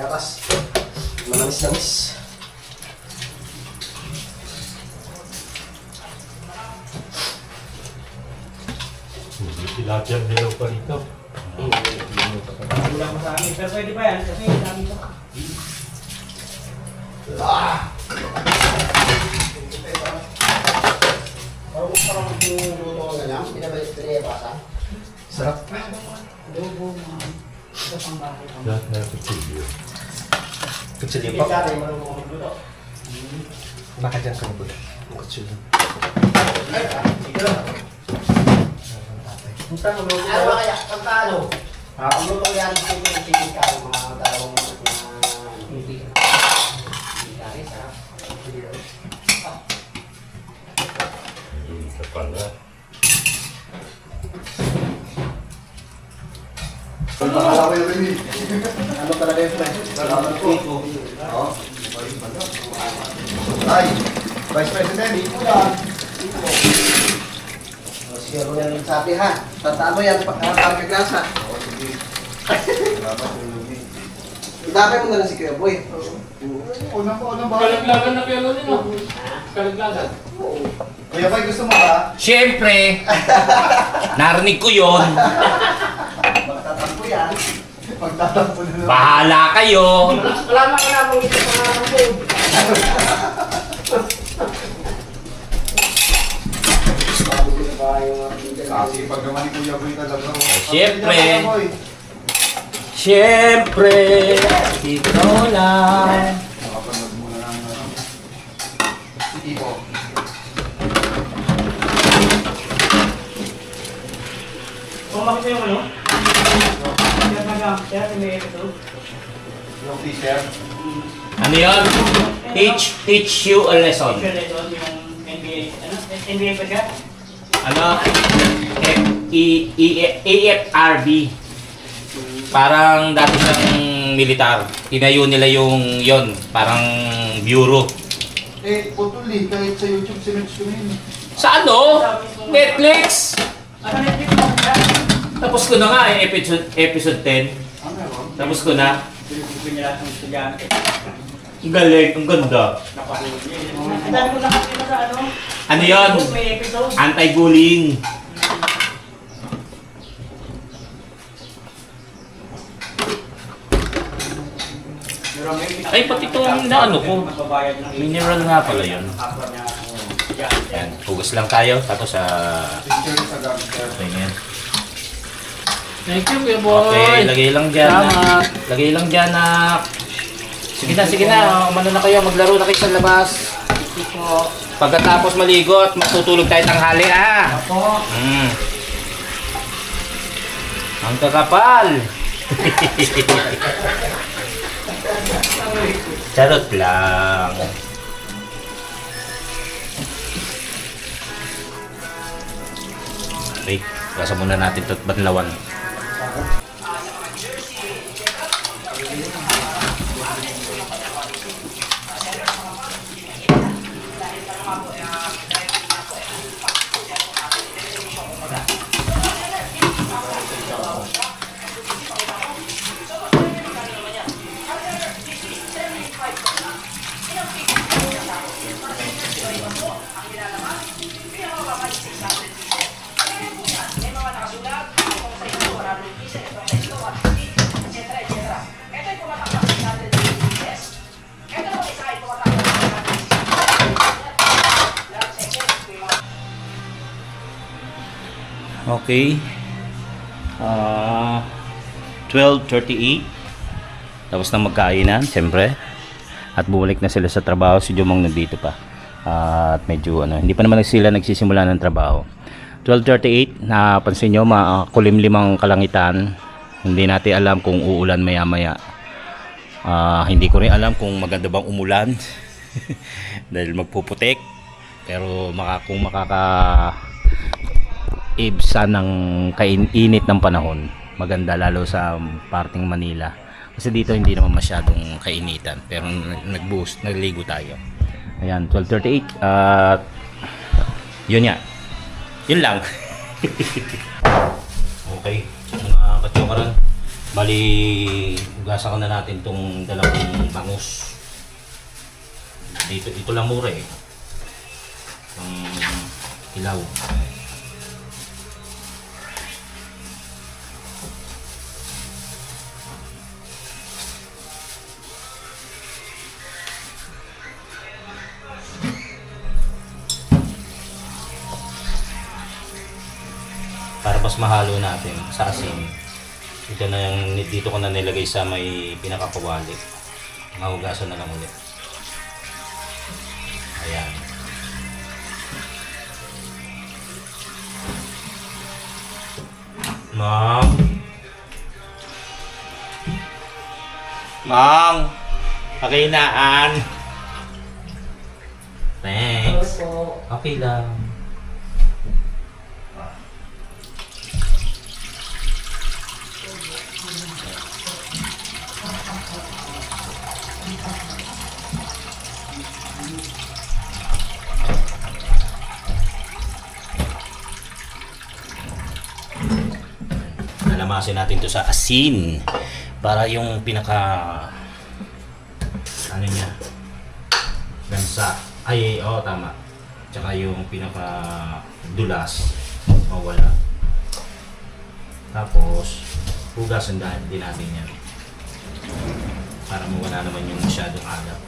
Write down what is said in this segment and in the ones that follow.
gatas. Manamis-namis. Tilapia nilaw pa rito. Wala pa sa amin. Pero pwede pa yan kasi dami pa. Parang luto ang ganyan. Pinabasa. Sarap. Adobo, mga isa pang bakit. Lahat na kutsilyo. Kutsilyo Hindi pa. ka rin marunong magluto. Bakit yan ka mabuti? Kutsilyo. Punta mo luto. Ano ba kaya? Pagkano? Ang luto yan, sige ka. Mga dalawang Hindi. kari, sarap. Isa pa nga. Ano talaga yung friend? Salamat po. Oo. Ay, Vice President, ito yan. Sige, ano yan yung sabi ha? Tandaan mo yan, para kagrasa. Oo, sige. Idapay mo na lang si Kuya Boy. Unang ba? Kalaglagan na kayo nun, no? Kalaglagan. Kuya Boy, gusto mo ba? Siyempre, narinig ko yun. Magtatampo yan. Magtatampo na naman. Bahala kayo. Wala na ka namang ito sa mga food. Kasi pag naman ni Kuya Boy talaga. Siyempre. Siyempre, ikaw lang. Nakapanood muna ng Ipo. Kung makita yung ano? Kaya may episode. Yung t-shirt. Ano yun? Teach you a lesson. Picture lesson yung NBA. Ano? NBA ba siya? Ano? AFRB. Parang dati ng militar. Tinayo nila yung yon, parang bureau. Eh, putol eh. Kahit sa YouTube sinerch ko na yun. Sa ano? Netflix! Ano Netflix mo siya? Tapos ko na nga eh, episode 10. Ah, meron? Tapos ko na. Pinipin niya lahat ng estudyante. Ang galing, ang ganda. Napanood niya. Ang dami ko nakakita sa ano? Ano yun? May episode. Anti-bullying. Ay, pati itong naano ko. Mineral nga pala yun. Yan, hugas lang tayo. Tapos Picture sa gangster. ganyan. Thank you, Kuya Boy. Okay, lagay lang dyan. Tama. Lagay lang dyan na. Sige na. Umano na kayo. Maglaro na kayo sa labas. Pagkatapos maligo at matutulog tayo tanghali, ah. Ako. Ang kakapal. Charot lang. Okay, gasa muna natin ito at banlawan. Okay. 12:38. Tapos na magkainan, siyempre. At bumalik na sila sa trabaho. Si Jomong nandito pa. At medyo hindi pa naman sila nagsisimula ng trabaho. 12:38, napansin nyo, makulimlimang kalangitan. Hindi natin alam kung uulan maya-maya. Hindi ko rin alam kung maganda bang umulan. Dahil magpuputik. Pero kung ibsa ng kainit ng panahon, maganda lalo sa parting Manila kasi dito hindi naman masyadong kainitan pero nag-boost, nagligo tayo. Ayan, 12:38 at yun lang. Okay mga katyokaran, Bali, hugasan ko na natin itong dalawang bangus. Ito lang mura eh. Ang ilaw. Para mas mahalo natin sa asin. Ito na yung dito ko na nilagay sa may pinakakawali. Mahugasan na lang ulit. Ayan. Mom. Mom. Pakinaan. Thanks. Okay lang. Nalamasin natin to sa asin para yung pinaka ano niya gansa ay tama, tsaka yung pinaka dulas mawala. Tapos hugasan din natin yan para mawala naman yung masyadong alat.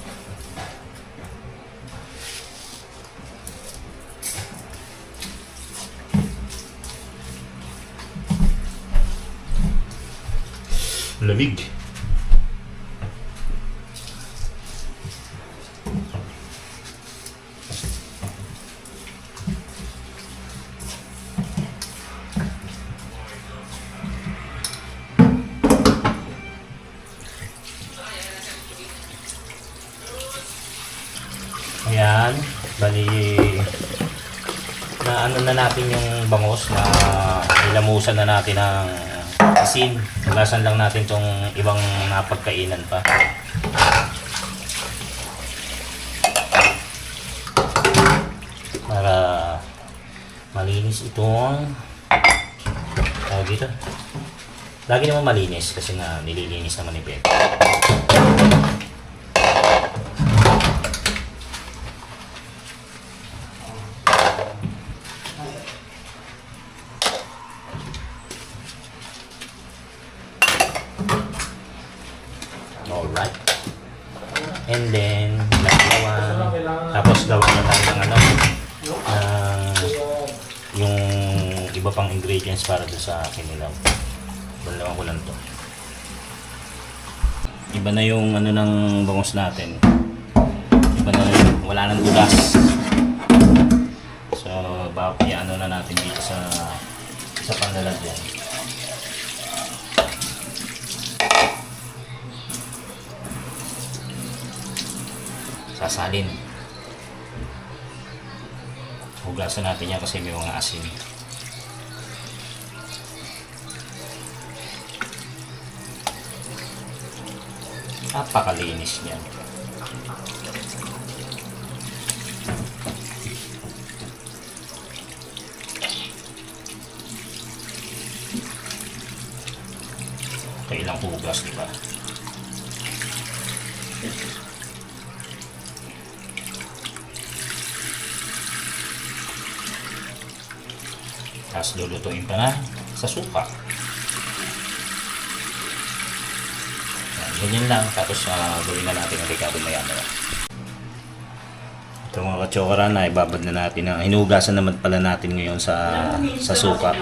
Lamig. Ayan, bali na ano na natin yung bangos, na ilamusan na natin ng asin. Hugasan lang natin tong ibang napagkainan pa. Para malinis itong tawag dito. Lagi naman malinis kasi nga nililinis naman ni Pep. Alright. And then, tapos gawin na tayo ng ano, yung iba pang ingredients para doon sa kinilaw. Balawan ko lang to. Iba na yung ano ng bangus natin. Iba na yung, wala nang dulas. So, ano na natin dito sa panlalagyan. Sasalin. Hugasan natin yan kasi may mga asin. Napakalinis niyan. Kailang hugas, diba? Tapos lulutuin pa na sa suka. Ganyan lang. Tapos gawin na natin ang ricado maya-maya. Ito mga katsokara na ibabad na natin. Hinugasan naman pala natin ngayon sa suka.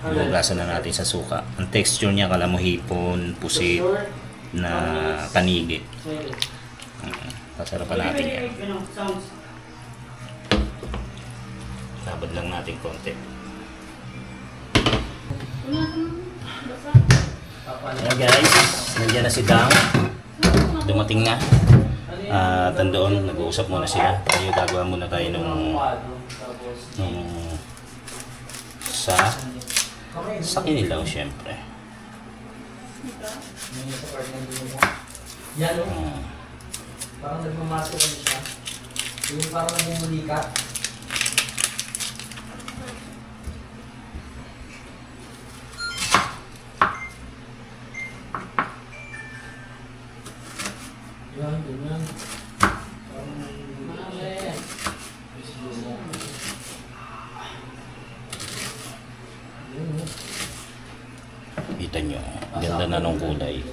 Hinugasan na natin sa suka. Ang texture niya kala mo hipon, pusit na tanigi. Pasarapan natin yan. Sabad lang natin konti. Ayan guys, nandiyan na si Dang. Dumating na. At doon, nag-uusap muna sila. Tayo gagawa muna tayo nung sa kinilaw syempre. Yan o. Parang nagmamasok ano siya. Yung parang namumulikat. Kita nyo. Ganda na ng kulay.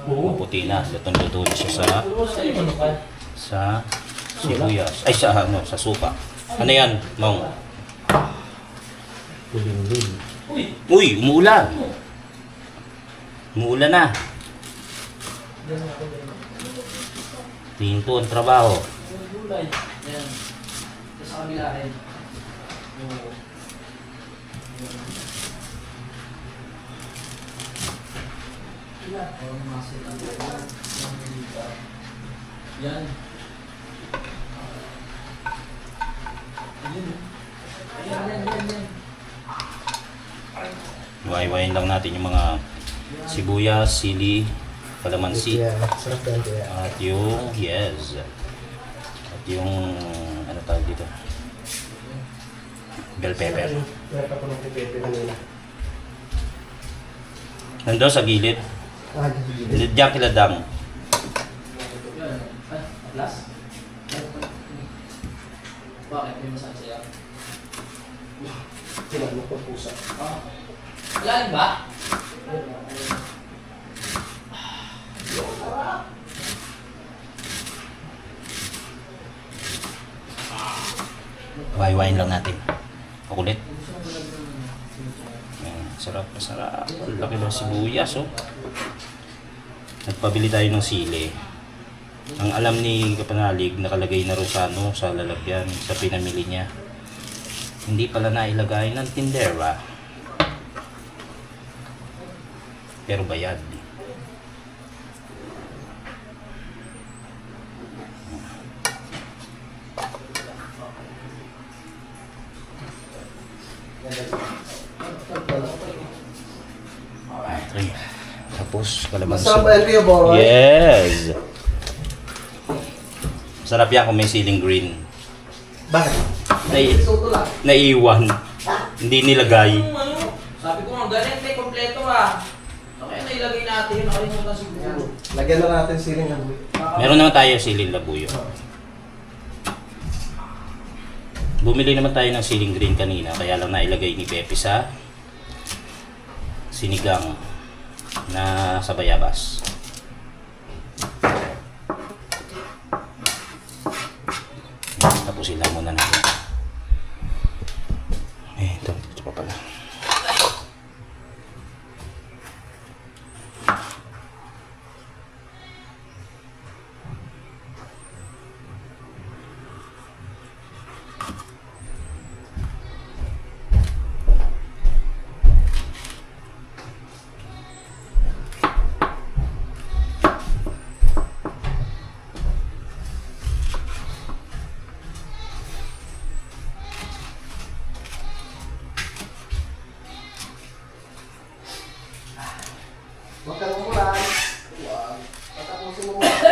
Maputi na. Lutong-luto na siya sa sibuyas. Ay, sa suka. Ano yan, Mong? Kuling-ling. Uy, umuulan. Umuulan na. Tinto ang trabaho. Yan. Sa kabila rin. Yan. Iwain lang natin yung mga sibuyas, sili, kalamansi. Sarap yan kaya. At yung, yes. At yung, ano tawag dito? Bell pepper. Meron pa po ng pepe kanina. Nandun sa gilid. Sige. Diyan kiladang. Yan. Ay, atlas? Bakit? May masakit sa'yo? Tinanong ko pusa. Ah. Wala rin ba? Iwain lang natin. Pakulit. Ayan, sarap na sarap. Ang laki ng sibuyas, oh. Nagpabili tayo ng sili. Ang alam ni Kapanalig, nakalagay na rin sa, sa lalagyan, sa pinamili niya. Hindi pala nailagay ng tindera. Pero bayad. Okay. Tapos kalamansi. Masarap ba yung Boro? Yes! Sarap yan kung may ceiling green. Bakit? Suto lang. Naiwan. Hindi nilagay. Sabi ko nga, ganyan, kompleto ah. Okay, nailagay natin, nakalimutan siguro. Lagyan na natin siling ng Meron naman tayo siling labuyo. Bumili naman tayo ng ceiling green kanina, kaya lang nailagay ni Pepe sa sinigang na sa bayabas. Tapusin lang muna natin. Ito pa pala. Huwag kang umulan. Huwag. Patapusin mo muna.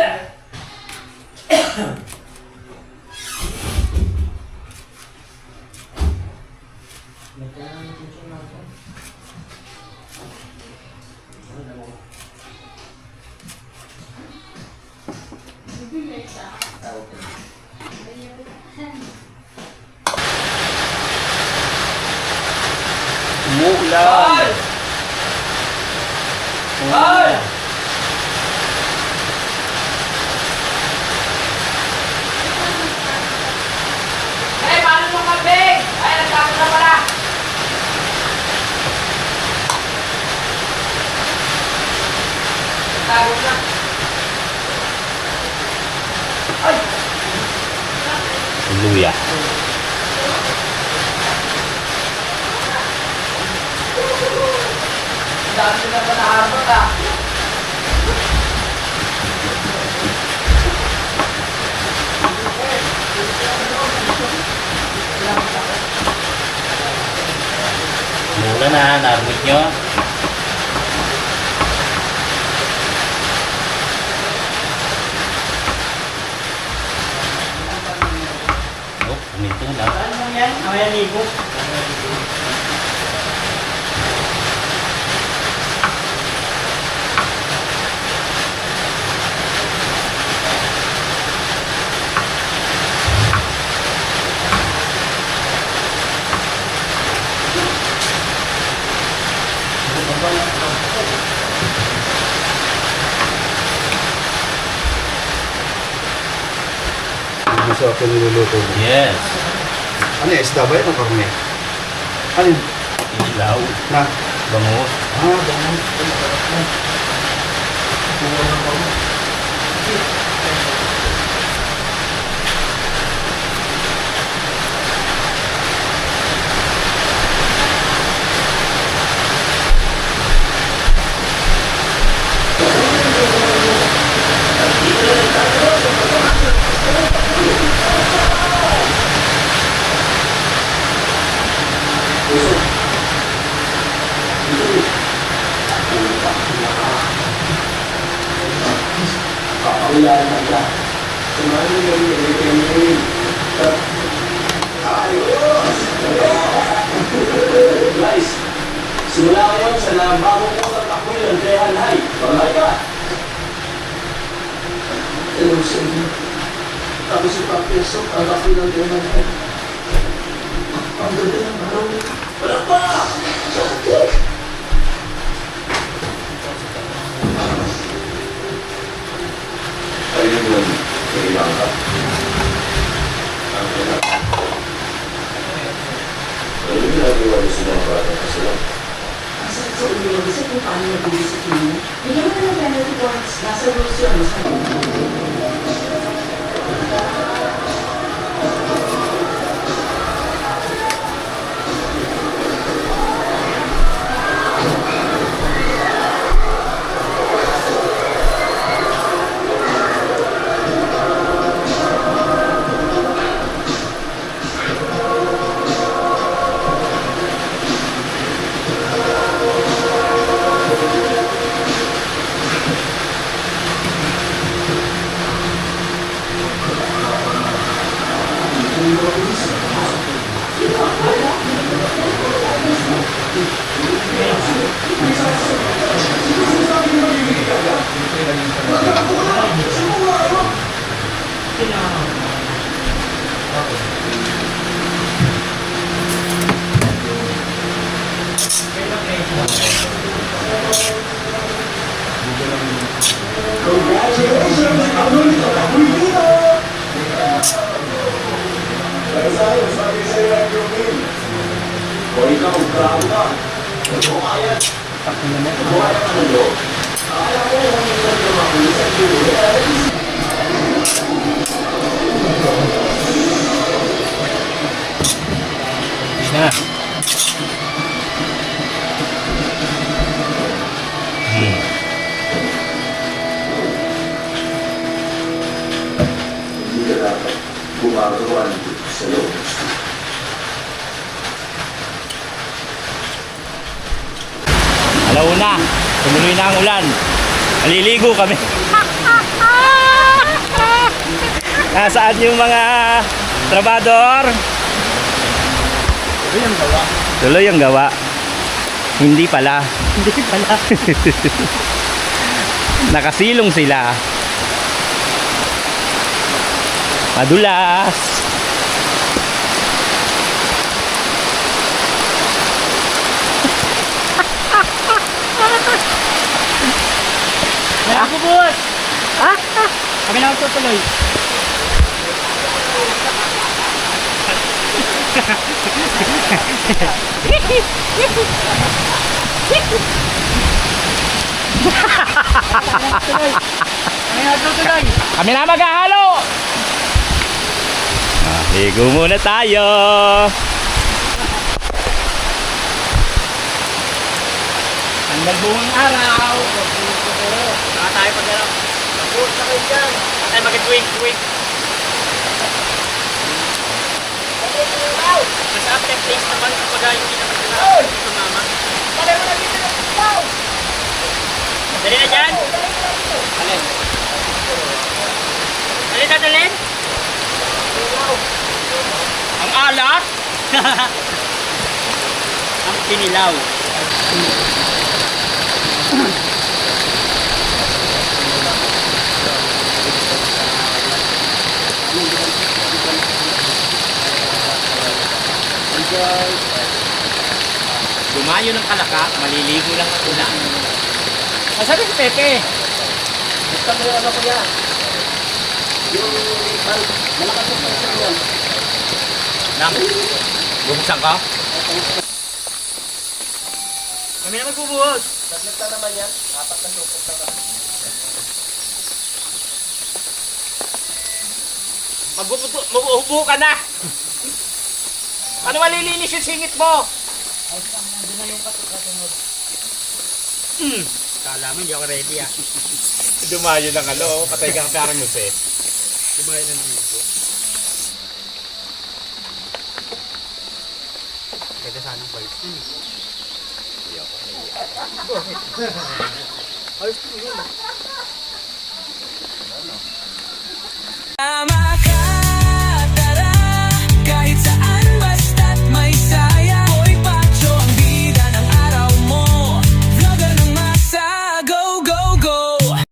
Umuulan! Ay! Eh, paano yung kambing? Ay, nagkako na pala. Nagkako na. Ay! Luya. Dami na pa naharap ah. Umuulan na, narinig nyo? Oh, uminto na. Ano lang yan? Mamaya ligo. Hindi sa ako niluluto mo. Yes. Ano yung isda ba yun ang karne? Ano yun? Ilaw. Na? Bangus. Bangus. Guys, simula ngayon sa bagong utang ako yun, kaya Hanay, pagay ka. Hello, sir. Tapos si Papiaso, ang kapi ng Hanay. Ang ganda ng araw. Wala pa! Ayun yun, kailangan ka. Ano yung ginagawa niyo sa mga bata na sila? Ang sakit sa ulo, kasi kung paano nag-discipline mo, bigyan mo na ng penalty points, nasa rules yun. Na. Hindi ka dapat gumagawa dito sa loob. Alauna, tumuloy na ang ulan. Maliligo kami. Nasaan yung mga trabador? Tuloy ang gawa. Hindi pala. Hindi pala. Nakasilong sila. Madulas. Wala ako, boss! Kami na tutuloy. Kami na tutuloy. Kami na maghahalo. Ligo muna tayo. Tanggal buong araw. Saka tayo pag-araw. Mag-uot na kayo dyan. Ay, mag-twig. Mas after place naman kapag yung hindi naman sila tumama. Dali na dyan? Alin? Alin na dalhin? Ang alat? Ang kinilaw. Dumayo ng Kalaka, maliligo lang ang ulan. Sabi si Pepe. Gusto mo yung ano ko yan? Yung Malakas ang pressure yan. Lang. Bubuksan ka? Kami na magbubuhos. Saglit na naman yan. Apat na lupot na naman. Magbubuho ka na. Ano malilinis yung singit mo? Kala mo hindi ako ready ah. Dumayo ng ano, patay ka parang Jose. Dumayo ng dito. Pwede sanang balik yun eh. Ayos ko yun.